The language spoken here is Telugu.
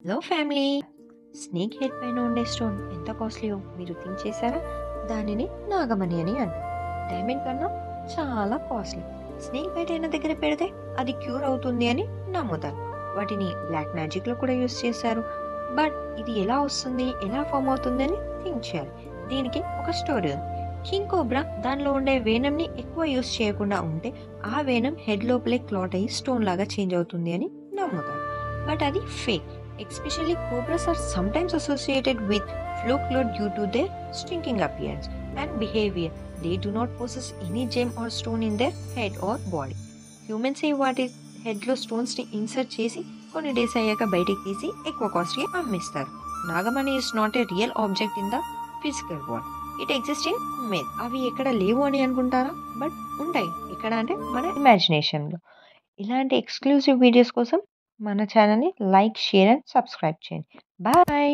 Hello family. స్నేక్ హెడ్ పైన ఉండే స్టోన్ ఎంత కాస్ట్లీయో మీరు థింక్ చేశారా? దానిని నాగమణి అని అంటారు. డైమండ్ కన్నా చాలా కాస్ట్లీ. స్నేక్ బైట్ అయిన దగ్గర పెడితే అది క్యూర్ అవుతుంది అని నమ్ముతారు. వాటిని బ్లాక్ మ్యాజిక్ లో కూడా యూస్ చేశారు. బట్ ఇది ఎలా వస్తుంది, ఎలా ఫామ్ అవుతుంది అని థింక్ చేయాలి. దీనికి ఒక స్టోరీ ఉంది. కింగ్ కోబ్రా దానిలో ఉండే వేనంని ఎక్కువ యూస్ చేయకుండా ఉంటే ఆ వేనం హెడ్ లోపలే క్లాట్ అయ్యి స్టోన్ లాగా చేంజ్ అవుతుంది అని నమ్ముతారు. బట్ అది fake. Especially cobras are sometimes associated with folklore due to their stinking appearance and behavior. They do not possess any gem or stone in their head or body. Humans say వాటి హెడ్లో స్టోన్స్ని ఇన్సర్ట్ చేసి కొన్ని డేస్ అయ్యాక బయటికి తీసి ఎక్కువ కాస్ట్కి అమ్మేస్తారు. Nagamani is not a real object in the physical world. It exist in myth. అవి ఎక్కడ లేవు అని అనుకుంటారా? బట్ ఉంటాయి. ఎక్కడ అంటే మన ఇమాజినేషన్లో. ఇలాంటి ఎక్స్క్లూజివ్ వీడియోస్ కోసం మన ఛానల్ని లైక్, షేర్ అండ్ సబ్స్క్రైబ్ చేయండి. బాయ్.